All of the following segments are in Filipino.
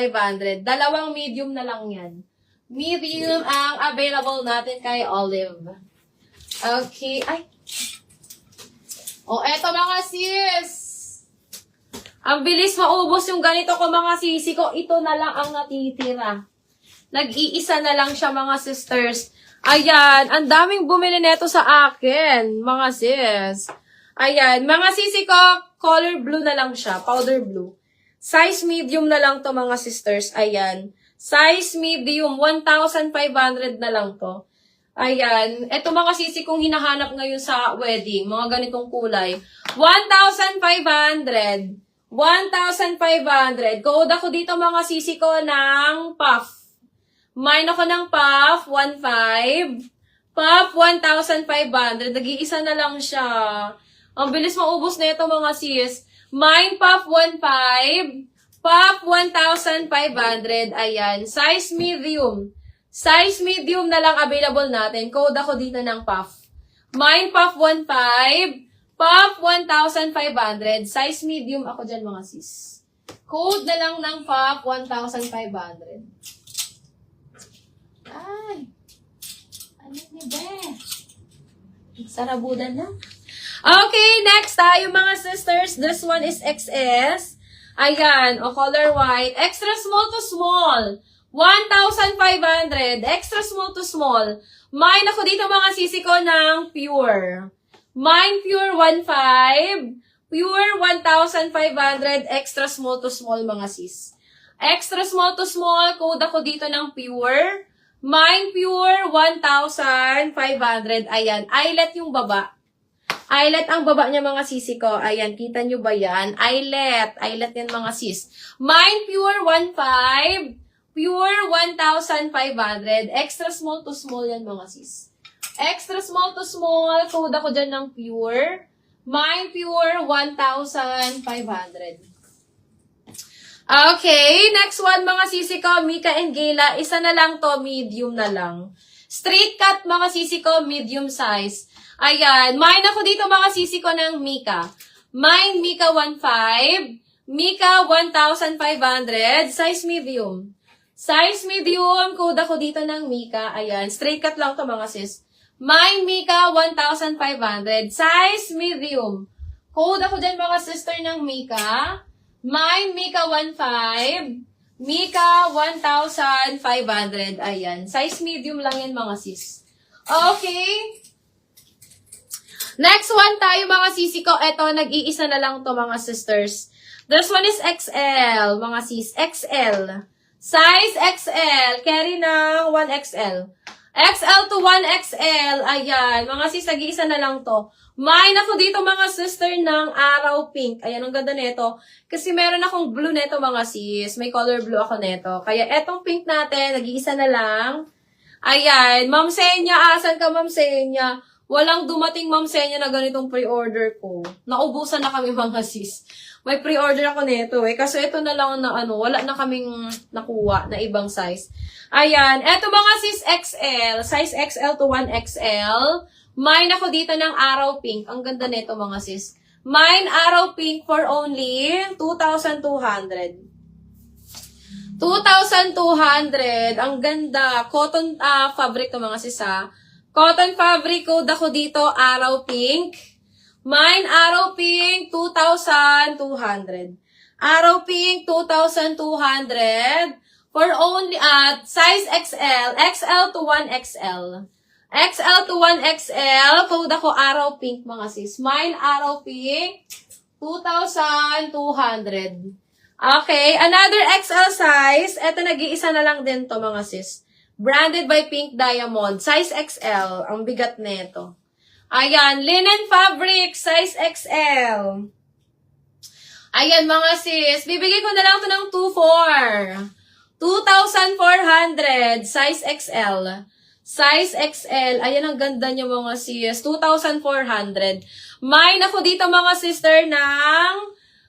500. Dalawang medium na lang yan. Medium ang available natin kay Olive. Okay. Ay. O, eto mga sis. Ang bilis maubos yung ganito ko mga sisi ko. Ito na lang ang natitira. Nag-iisa na lang siya mga sisters. Ayan. Ang daming bumili neto sa akin. Mga sis. Ayan. Mga sisi ko, color blue na lang siya. Powder blue. Size medium na lang to mga sisters. Ayan. Size medium. 1,500 na lang to. Ayan. Ito mga sisi kong hinahanap ngayon sa wedding. Mga ganitong kulay. 1,500. 1,500. Code ako dito mga sisi ko ng puff. Mine ako ng puff. 1,500. Puff, 1,500. Nag-iisa na lang siya. Ang bilis maubos na ito mga sis. Mine puff 1,500. Puff 1,500. Ayan. Size medium. Size medium na lang available natin. Code ako dito ng puff. Mine puff 1,500. Puff 1,500. Size medium ako dyan mga sis. Code na lang ng puff 1,500. Ay. Ano ni Beth? Sarabudan na. Okay, next tayo mga sisters. This one is XS. Ayan, o color white. Extra small to small. 1,500. Extra small to small. Mine ako dito mga sisi ko ng pure. Mine pure 1,500. Pure 1,500. Extra small to small mga sis. Extra small to small. Code ako dito ng pure. Mine pure 1,500. Ayan, eyelet yung baba. Eyelet ang baba niya mga sisi ko. Ayan, kita nyo ba yan? Eyelet. Eyelet yan mga sis. Mine pure 1,500. Pure 1,500. Extra small to small yan mga sis. Extra small to small. Code ako dyan ng pure. Mine pure 1,500. Okay, next one mga sisi ko. Mika and Gayla. Isa na lang to. Medium na lang. Straight cut mga sisi ko. Medium size. Ayan. Mine ako dito mga sisi ko ng Mika. Mine Mika 1,500. Mika 1,500. Size medium. Size medium. Code ako dito ng Mika. Ayan. Straight cut lang to mga sis. Mine Mika 1,500. Size medium. Code ako dyan mga sister ng Mika. Mine Mika 1,500. Mika 1,500. Ayan. Size medium lang yan mga sis. Okay. Next one tayo mga sisi ko. Eto, nag-iisa na lang to mga sisters. This one is XL. Mga sis. XL. Size XL. Carry ng 1XL. XL to 1XL. Ayan. Mga sis, nag-iisa na lang to. Mine ako dito mga sister ng araw pink. Ayan, ang ganda nito. Kasi meron akong blue neto mga sis. May color blue ako neto. Kaya etong pink natin, nag-iisa na lang. Ayan. Ma'am Senya, asan ka Ma'am Senya? Walang dumating Ma'am Senya na ganitong pre-order ko. Naubusan na kami mga sis. May pre-order ako nito eh. Kasi ito na lang na wala na kaming nakuha na ibang size. Ayan. Eto mga sis XL. Size XL to 1XL. Mine ako dito ng araw pink. Ang ganda nito mga sis. Mine araw pink for only 2,200. 2,200. Ang ganda. Cotton fabric to mga sis ha. Cotton fabric. Code ako dito. Araw pink. Mine araw pink. 2,200. Araw pink. 2,200. For only size XL. XL to 1XL. XL to 1XL. Code ako araw pink mga sis. Mine araw pink. 2,200. Okay. Another XL size. Ito nag-iisa na lang din to mga sis. Branded by Pink Diamond. Size XL. Ang bigat nito. Ayan. Linen fabric. Size XL. Ayan mga sis. Bibigay ko na lang to ng 2,400. Size XL. Size XL. Ayan ang ganda niya mga sis. 2,400. Mine ako dito mga sister ng...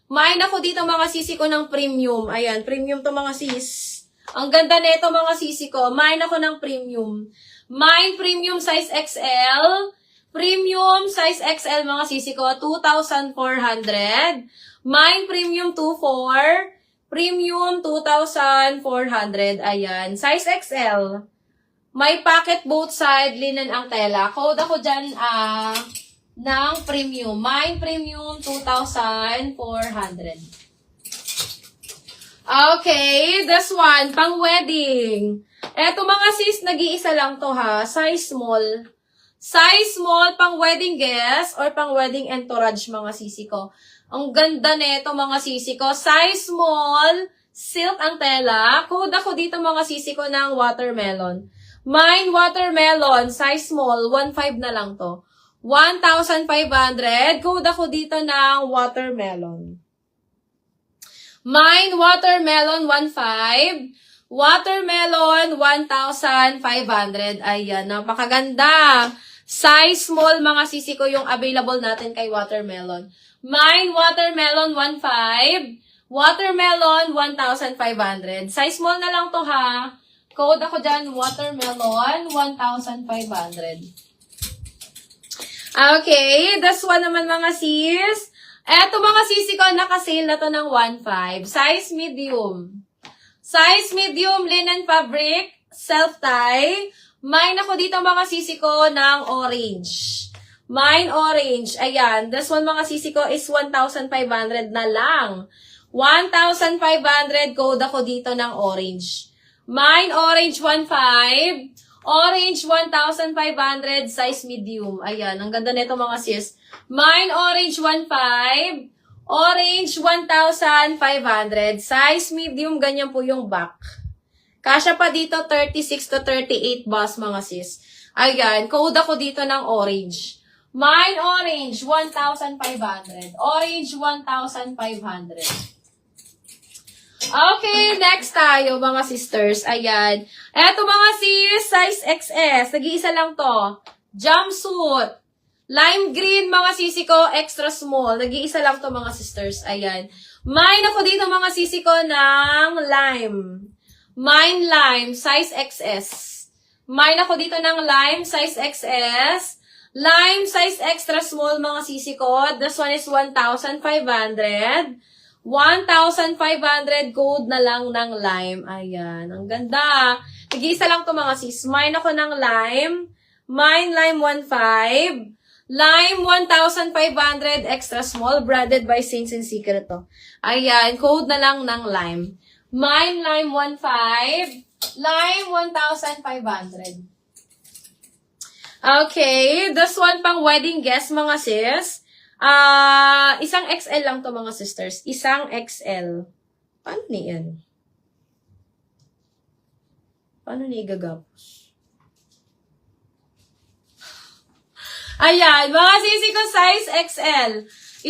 Mine ako dito mga sisi ko ng premium. Ayan. Premium to mga sis. Ang ganda nito mga sisi ko. Mine ako ng premium. Mine premium size XL. Premium size XL mga sisi ko. 2,400. Mine premium 2,400. Premium, 2,400. Ayan. Size XL. May pocket both side, linen ang tela. Code ako dyan, ng premium. Mine premium, 2,400. Okay, this one, pang wedding. Eto mga sis, nag-iisa lang to ha. Size small. Size small, pang wedding guest or pang wedding entourage mga sisi ko. Ang ganda neto mga sisi ko. Size small, silk ang tela. Code ako dito mga sisi ko ng watermelon. Mine watermelon, size small, 1,500 na lang to. 1,500. Code ako dito ng watermelon. Mine watermelon, 1,500. Watermelon, 1,500. Ayan, napakaganda. Size small, mga sisi ko, yung available natin kay watermelon. Mine watermelon, 1,500. Watermelon, 1,500. Size small na lang to ha. Code ako dyan, watermelon, 1,500. Okay, this one naman mga sis. Eto mga sisi ko, nakasale na to ng 1,500. Size medium. Size medium, linen fabric, self-tie. Mine ako dito mga sisi ko ng orange. Mine orange. Ayan, this one mga sisi ko is 1,500 na lang. 1,500, code ako dito ng orange. Mine, orange, 1,500. Orange, 1,500. Size medium. Ayan, ang ganda nito mga sis. Mine, orange, 1,500. Orange, 1,500. Size medium, ganyan po yung back. Kasya pa dito, 36 to 38 boss mga sis. Ayan, code ako dito ng orange. Mine, orange, 1,500. Orange, 1,500. Okay, next tayo mga sisters. Ayan. Eto mga sis, size XS. Nag-iisa lang to. Jumpsuit. Lime green mga sisi ko, extra small. Nag-iisa lang to mga sisters. Ayan. Mine ako dito mga sisi ko ng lime. Mine lime, size XS. Mine ako dito ng lime, size XS. Lime, size extra small mga sisi ko. This one is 1,500. 1,500 code na lang ng lime. Ayan. Ang ganda. Nag-iisa lang to mga sis. Mine ako ng lime. Mine lime 1,500. Lime 1,500 extra small. Branded by Saints and Secret to. Ayan. Code na lang ng lime. Mine lime 1,500. Lime 1,500. Okay. This one pang wedding guest mga sis. Isang XL lang to mga sisters. Isang XL. Paano niyan? Paano ni igagapos? Ayan, mga sisi ko size XL.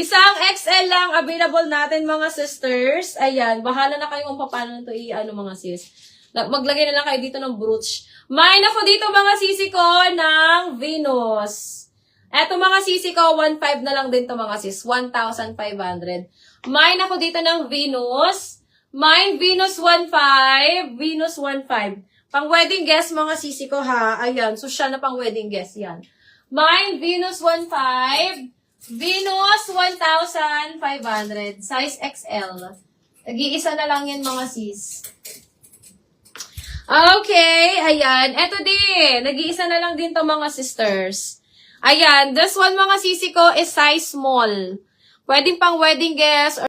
Isang XL lang available natin mga sisters. Ayan, bahala na kayo kung paano nito i-ano mga sis. Maglagay na lang kayo dito ng brooch. Mine ako dito mga sisi ko ng Venus. Eto mga sisi ko, 1,500 na lang din to mga sis. 1,500. Mine ako dito ng Venus. Mine Venus 1,500. Venus 1,500. Pang wedding guest mga sisi ko ha. Ayan, so siya na pang wedding guest yan. Mine Venus 1,500. Venus 1,500. Size XL. Nag-iisa na lang yan mga sis. Okay, ayan. Eto din. Nag-iisa na lang din to mga sisters. Ayan, this one mga sisi ko is size small. Pwedeng pang wedding guest or